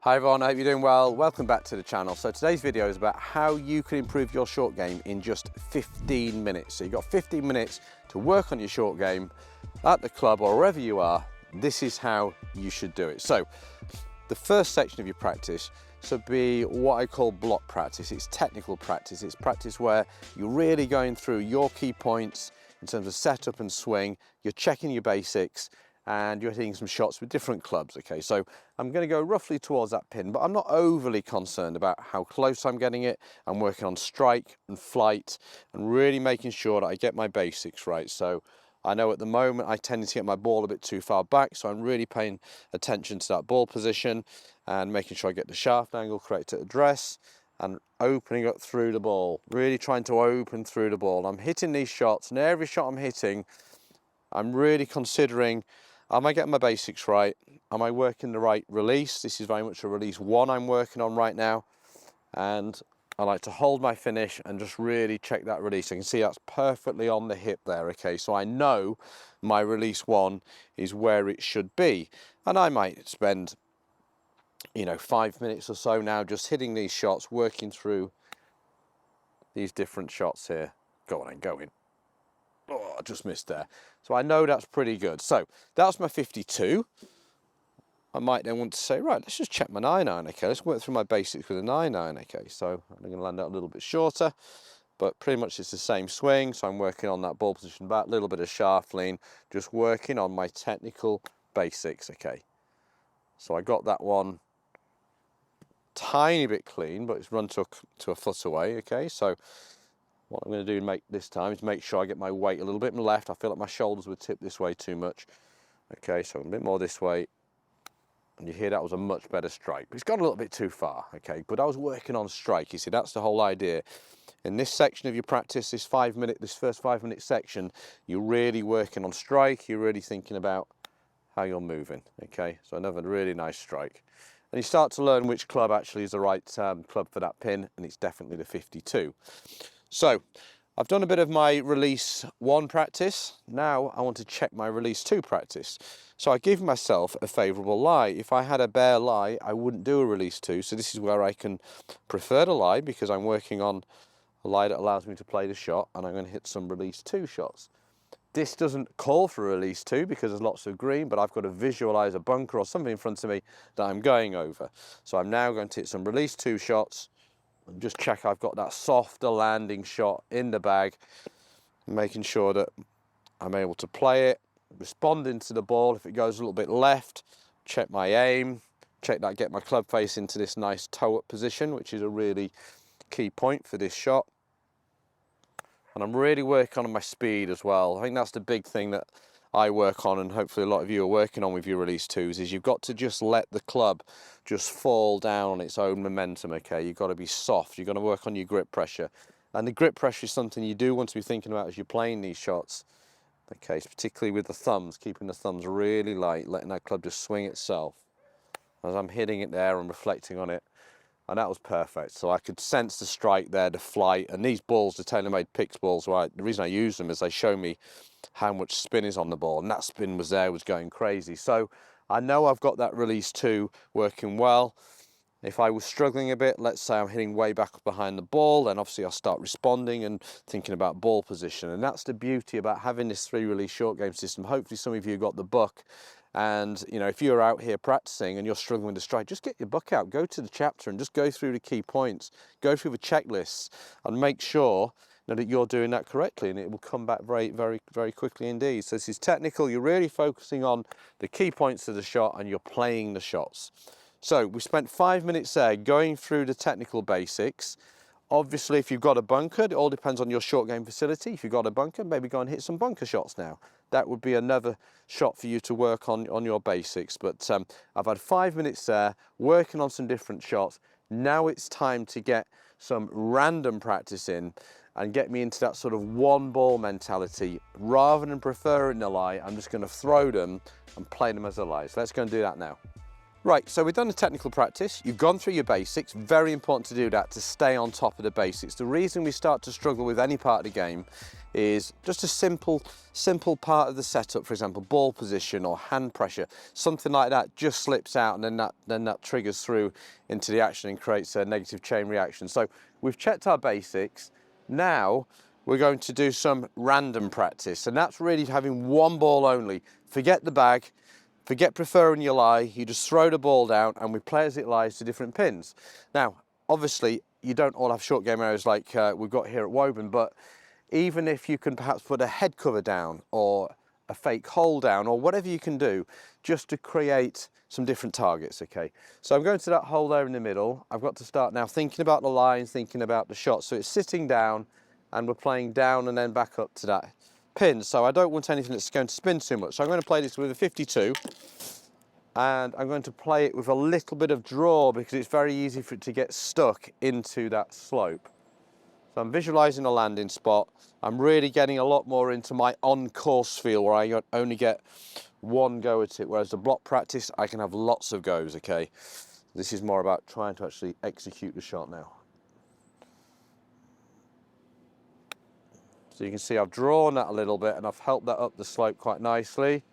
Hi everyone, I hope you're doing well. Welcome back to the channel. So today's video is about how you can improve your short game in just 15 minutes. So you've got 15 minutes to work on your short game at the club or wherever you are. This is how you should do it. So the first section of your practice should be what I call block practice. It's technical practice. It's practice where you're really going through your key points in terms of setup and swing. You're checking your basics and you're hitting some shots with different clubs, okay? So I'm gonna go roughly towards that pin, but I'm not overly concerned about how close I'm getting it. I'm working on strike and flight and really making sure that I get my basics right. So I know at the moment I tend to get my ball a bit too far back, so I'm really paying attention to that ball position and making sure I get the shaft angle correct at address and opening up through the ball, really trying to open through the ball. I'm hitting these shots, and every shot I'm hitting, I'm really considering, am I getting my basics right? Am I working the right release? This is very much a release one I'm working on right now. And I like to hold my finish and just really check that release. You can see that's perfectly on the hip there, okay? So I know my release one is where it should be. And I might spend, 5 minutes or so now just hitting these shots, working through these different shots here. Go on and go in. Oh, I just missed there. So I know that's pretty good. So that's my 52. I might then want to say, right, let's just check my 9-iron, okay? Let's work through my basics with a 9-iron, okay? So I'm going to land out a little bit shorter, but pretty much it's the same swing. So I'm working on that ball position back, a little bit of shaft lean, just working on my technical basics, okay? So I got that one tiny bit clean, but it's run to a foot away, okay? So what I'm going to do this time is make sure I get my weight a little bit left. I feel like my shoulders were tipped this way too much. Okay, so a bit more this way. And you hear that was a much better strike. It's gone a little bit too far, okay? But I was working on strike. You see, that's the whole idea. In this section of your practice, this first 5 minute section, you're really working on strike. You're really thinking about how you're moving, okay? So another really nice strike. And you start to learn which club actually is the right club for that pin, and it's definitely the 52. So I've done a bit of my release 1 practice. Now I want to check my release 2 practice. So I give myself a favourable lie. If I had a bare lie, I wouldn't do a release 2. So this is where I can prefer to lie because I'm working on a lie that allows me to play the shot, and I'm going to hit some release 2 shots. This doesn't call for a release 2 because there's lots of green, but I've got to visualise a bunker or something in front of me that I'm going over. So I'm now going to hit some release 2 shots. And just check I've got that softer landing shot in the bag, making sure that I'm able to play it, responding to the ball. If it goes a little bit left, check my aim, check that, get my club face into this nice toe-up position, which is a really key point for this shot. And I'm really working on my speed as well. I think that's the big thing that I work on, and hopefully a lot of you are working on with your release 2s, is you've got to just let the club just fall down on its own momentum, okay? You've got to be soft. You've got to work on your grip pressure. And the grip pressure is something you do want to be thinking about as you're playing these shots, okay? Particularly with the thumbs, keeping the thumbs really light, letting that club just swing itself. As I'm hitting it there and reflecting on it, and that was perfect. So I could sense the strike there, the flight, and these balls, the TaylorMade Pix balls, right? The reason I use them is they show me how much spin is on the ball, and that spin was going crazy. So I know I've got that release 2 working well. If I was struggling a bit, let's say I'm hitting way back behind the ball, then obviously I'll start responding and thinking about ball position. And that's the beauty about having this 3 release short game system. Hopefully some of you got the book. And, if you're out here practicing and you're struggling with the strike, just get your book out, go to the chapter and just go through the key points, go through the checklists and make sure that you're doing that correctly, and it will come back very, very, very quickly indeed. So this is technical. You're really focusing on the key points of the shot and you're playing the shots. So we spent 5 minutes there going through the technical basics. Obviously, if you've got a bunker, it all depends on your short game facility. If you've got a bunker, maybe go and hit some bunker shots now. That would be another shot for you to work on your basics. But I've had 5 minutes there working on some different shots. Now it's time to get some random practice in and get me into that sort of 1 ball mentality. Rather than preferring the lie, I'm just going to throw them and play them as a lie. So let's go and do that now. Right, so we've done the technical practice. You've gone through your basics. Very important to do that, to stay on top of the basics. The reason we start to struggle with any part of the game is just a simple part of the setup. For example, ball position or hand pressure, something like that just slips out, and then that triggers through into the action and creates a negative chain reaction. So we've checked our basics. Now we're going to do some random practice, and that's really having one ball only. Forget the bag, forget preferring your lie, you just throw the ball down and we play as it lies to different pins. Now, obviously, you don't all have short game areas like we've got here at Woburn, but even if you can perhaps put a head cover down or a fake hole down or whatever you can do just to create some different targets, okay? So I'm going to that hole there in the middle. I've got to start now thinking about the lines, thinking about the shot. So it's sitting down and we're playing down and then back up to that pin. So I don't want anything that's going to spin too much. So I'm going to play this with a 52. And I'm going to play it with a little bit of draw because it's very easy for it to get stuck into that slope. So I'm visualizing a landing spot. I'm really getting a lot more into my on-course feel where I only get one go at it, whereas the block practice, I can have lots of goes, okay? This is more about trying to actually execute the shot now. So you can see I've drawn that a little bit and I've helped that up the slope quite nicely.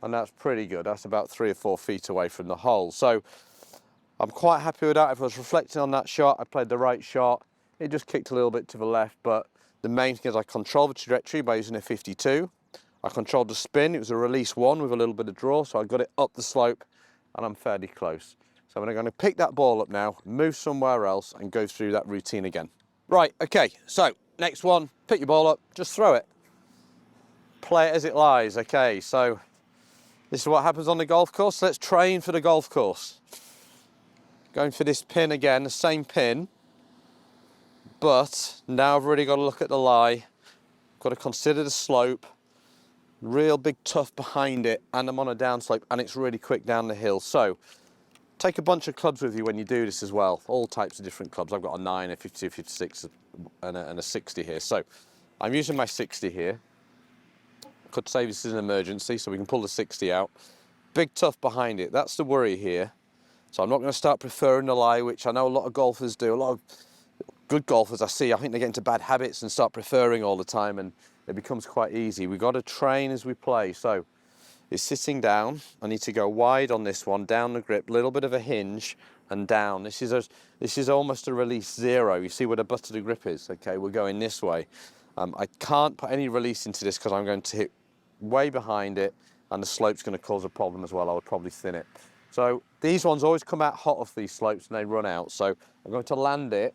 And that's pretty good. That's about 3 or 4 feet away from the hole. So I'm quite happy with that. If I was reflecting on that shot, I played the right shot. It just kicked a little bit to the left, but the main thing is I controlled the trajectory by using a 52. I controlled the spin. It was a release 1 with a little bit of draw, so I got it up the slope and I'm fairly close. So I'm going to pick that ball up now, move somewhere else and go through that routine again. Right, okay, so next one, pick your ball up, just throw it. Play it as it lies, okay, so this is what happens on the golf course. Let's train for the golf course. Going for this pin again, the same pin, but now I've really got to look at the lie. Got to consider the slope, real big tough behind it, and I'm on a down slope and it's really quick down the hill. So take a bunch of clubs with you when you do this as well, all types of different clubs. I've got a 9, a 52, 56 and a 60 here. So I'm using my 60 here. Could say this is an emergency, so we can pull the 60 out. Big tough behind it, that's the worry here. So I'm not going to start preferring the lie, which I know a lot of golfers do. A lot of good golfers I see, I think they get into bad habits and start preferring all the time, and it becomes quite easy. We've got to train as we play. So it's sitting down. I need to go wide on this one, down the grip, little bit of a hinge and down. This is almost a release 0. You see where the butt of the grip is? Okay, we're going this way. I can't put any release into this because I'm going to hit way behind it and the slope's going to cause a problem as well. I would probably thin it. So these ones always come out hot off these slopes and they run out. So I'm going to land it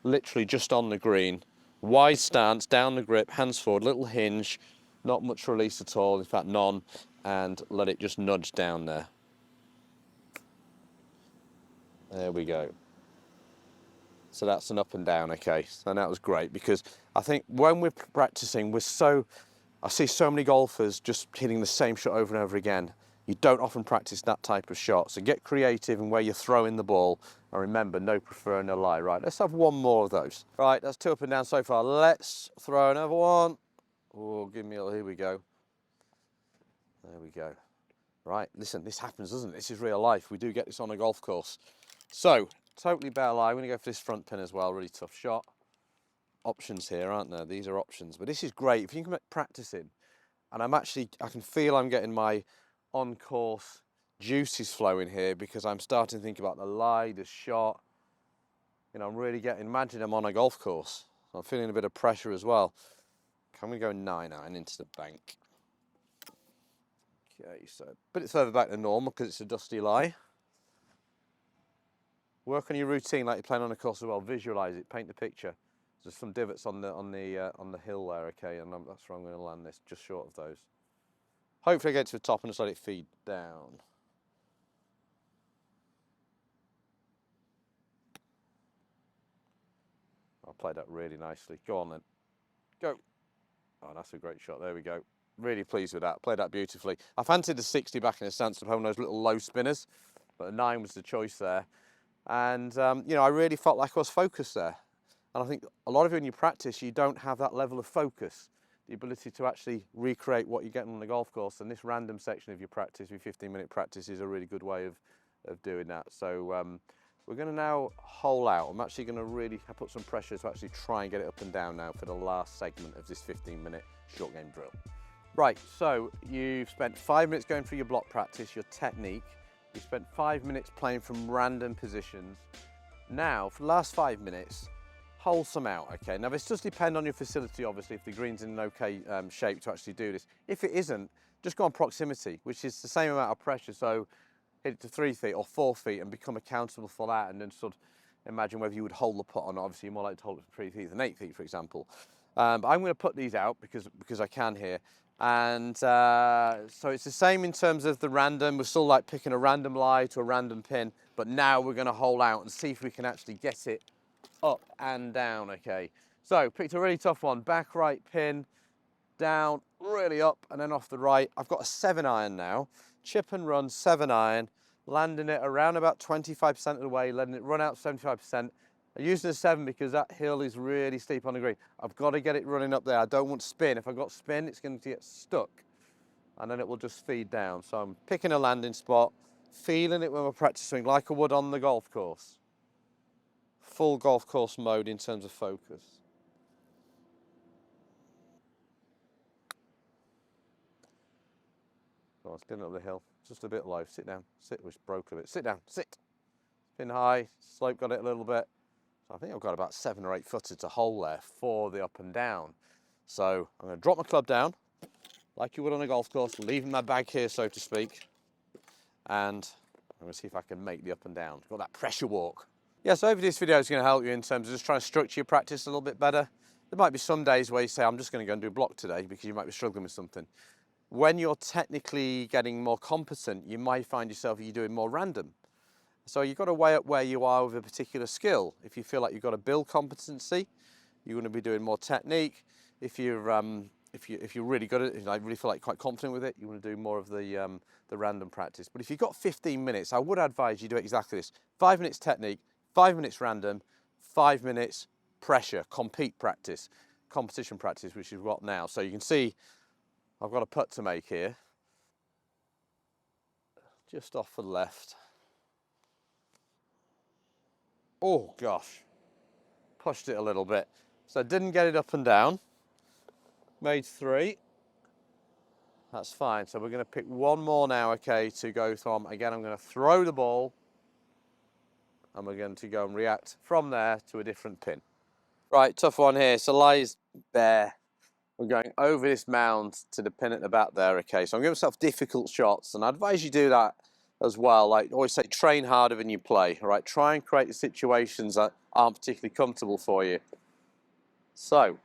literally just on the green. Wide stance, down the grip, hands forward, little hinge, not much release at all, in fact none, and let it just nudge down there. There we go. So that's an up and down, okay. And that was great because I think when we're practicing, I see so many golfers just hitting the same shot over and over again. You don't often practice that type of shot. So get creative in where you're throwing the ball. And remember, no prefer, no lie. Right, let's have one more of those. Right, that's 2 up and down so far. Let's throw another one. Oh, give me a, here we go. There we go. Right, listen, this happens, doesn't it? This is real life. We do get this on a golf course. So, totally bare lie. We're going to go for this front pin as well. Really tough shot. Options here, aren't there? These are options. But this is great. If you can make practicing, and I can feel I'm getting my on-course juices flowing here because I'm starting to think about the lie, the shot. You know, I'm really imagine I'm on a golf course. I'm feeling a bit of pressure as well. Can we go 9-iron into the bank? Okay, so a bit further back than normal because it's a dusty lie. Work on your routine like you're playing on a course as well. Visualize it, paint the picture. There's some divots on the hill there, okay, and that's where I'm going to land this, just short of those. Hopefully I get to the top and just let it feed down. I played that really nicely. Go on then. Go. Oh, that's a great shot. There we go. Really pleased with that. Played that beautifully. I fancied the 60 back in the stance of having those little low spinners, but a 9 was the choice there. And, you know, I really felt like I was focused there. And I think a lot of you in your practice, you don't have that level of focus, the ability to actually recreate what you're getting on the golf course. And this random section of your practice, your 15-minute practice, is a really good way of doing that. So We're going to now hole out. I'm actually going to really put some pressure to actually try and get it up and down now for the last segment of this 15-minute short game drill. Right, so you've spent 5 minutes going through your block practice, your technique. You've spent 5 minutes playing from random positions. Now, for the last 5 minutes, hole some out, okay? Now, this does depend on your facility, obviously, if the green's in an okay shape to actually do this. If it isn't, just go on proximity, which is the same amount of pressure. So hit it to 3 feet or 4 feet and become accountable for that, and then sort of imagine whether you would hold the putt or not. Obviously, you're more likely to hold it for 3 feet than 8 feet, for example. But I'm going to put these out because I can here. And so it's the same in terms of the random. We're still like picking a random lie to a random pin, but now we're going to hole out and see if we can actually get it up and down, okay? So picked a really tough one, back right pin, down, really up, and then off the right. I've got a 7-iron now, chip and run 7-iron, landing it around about 25% of the way, letting it run out 75%. I'm using a 7 because that hill is really steep on the green. I've got to get it running up there. I don't want spin. If I've got spin, it's going to get stuck, and then it will just feed down. So I'm picking a landing spot, feeling it with my practice swing like I would on the golf course. Full golf course mode in terms of focus. Go on, spin up the hill. Just a bit low. Sit down. Sit, which broke a bit. Sit down. Sit. Spin high. Slope got it a little bit. So I think I've got about 7 or 8 footers to hole there for the up and down. So I'm going to drop my club down like you would on a golf course, leaving my bag here, so to speak. And I'm going to see if I can make the up and down. Got that pressure walk. Yeah, so hopefully this video is going to help you in terms of just trying to structure your practice a little bit better. There might be some days where you say, I'm just going to go and do a block today because you might be struggling with something. When you're technically getting more competent, you might find yourself you're doing more random. So you've got to weigh up where you are with a particular skill. If you feel like you've got to build competency, you're going to be doing more technique. If you're really good at it, I really feel like quite confident with it, you want to do more of the random practice. But if you've got 15 minutes, I would advise you do exactly this. 5 minutes technique, 5 minutes random, 5 minutes pressure, competition practice, which is what now. So you can see I've got a putt to make here. Just off for the left. Oh gosh, pushed it a little bit. So I didn't get it up and down. Made 3. That's fine. So we're going to pick one more now, okay, to go from. Again, I'm going to throw the ball, and we're going to go and react from there to a different pin. Right, tough one here. So lie's bare. We're going over this mound to the pin at the back there, okay. So I'm giving myself difficult shots, and I advise you do that as well. Like I always say, train harder than you play, all right? Try and create situations that aren't particularly comfortable for you. So,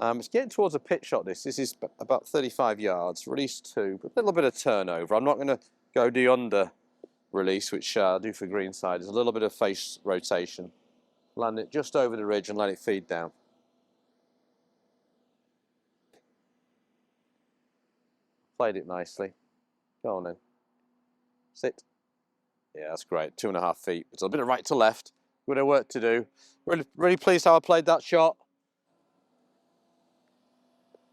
it's getting towards a pitch shot. This is about 35 yards, release 2, a little bit of turnover. I'm not going to go the under release, which I do for greenside. There's a little bit of face rotation. Land it just over the ridge and let it feed down. Played it nicely. Go on then. Sit. Yeah, that's great. 2.5 feet. It's a bit of right to left. Good work to do. Really pleased how I played that shot.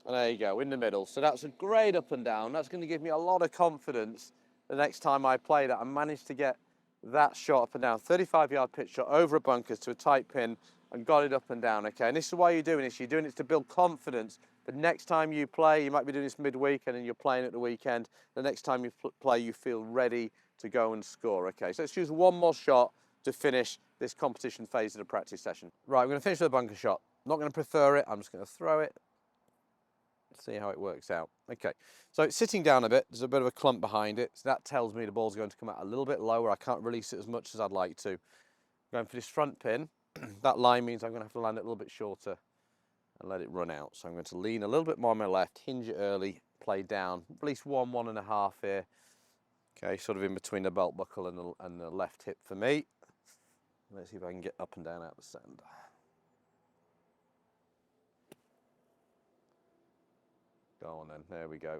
And there you go, in the middle. So that's a great up and down. That's going to give me a lot of confidence the next time I play that. I managed to get that shot up and down. 35-yard pitch shot over a bunkers to a tight pin and got it up and down, okay? And this is why you're doing this. You're doing it to build confidence. The next time you play, you might be doing this midweek and then you're playing at the weekend. The next time you play, you feel ready to go and score, okay? So let's choose one more shot to finish this competition phase of the practice session. Right, I'm going to finish with a bunker shot. Not going to prefer it. I'm just going to throw it. See how it works out. Okay, so it's sitting down a bit. There's a bit of a clump behind it. So that tells me the ball's going to come out a little bit lower. I can't release it as much as I'd like to. Going for this front pin. That line means I'm going to have to land it a little bit shorter and let it run out. So I'm going to lean a little bit more on my left, hinge it early, play down. At least 1.5 here. Okay, sort of in between the belt buckle and the left hip for me. Let's see if I can get up and down out the sand. Go on then, there we go.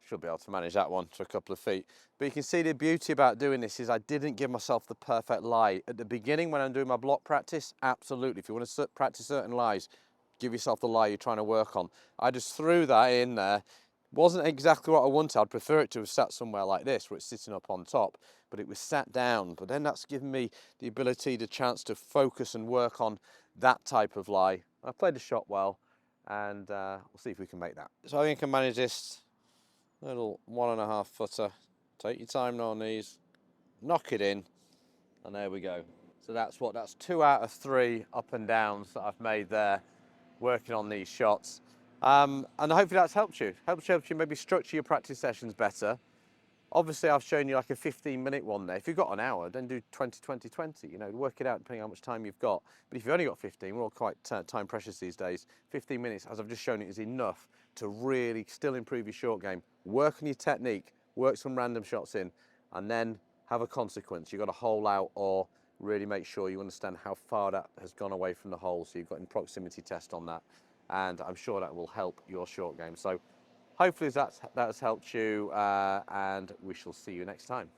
Should be able to manage that one to a couple of feet. But you can see the beauty about doing this is I didn't give myself the perfect lie. At the beginning when I'm doing my block practice, absolutely. If you want to practice certain lies, give yourself the lie you're trying to work on. I just threw that in there, Wasn't exactly what I wanted. I'd prefer it to have sat somewhere like this where it's sitting up on top, but it was sat down. But then that's given me the ability, the chance to focus and work on that type of lie. I played the shot well, and we'll see if we can make that. So I think I can manage this little 1.5 footer. Take your time, no knees, knock it in, and there we go. So that's 2 out of 3 up and downs that I've made there, working on these shots. And hopefully that's helped you. Helps you maybe structure your practice sessions better. Obviously, I've shown you like a 15-minute one there. If you've got an hour, then do 20, 20, 20. You know, work it out depending on how much time you've got. But if you've only got 15, we're all quite time precious these days. 15 minutes, as I've just shown you, is enough to really still improve your short game. Work on your technique, work some random shots in, and then have a consequence. You've got to hole out or really make sure you understand how far that has gone away from the hole. So you've got a proximity test on that. And I'm sure that will help your short game. So hopefully that's helped you, and we shall see you next time.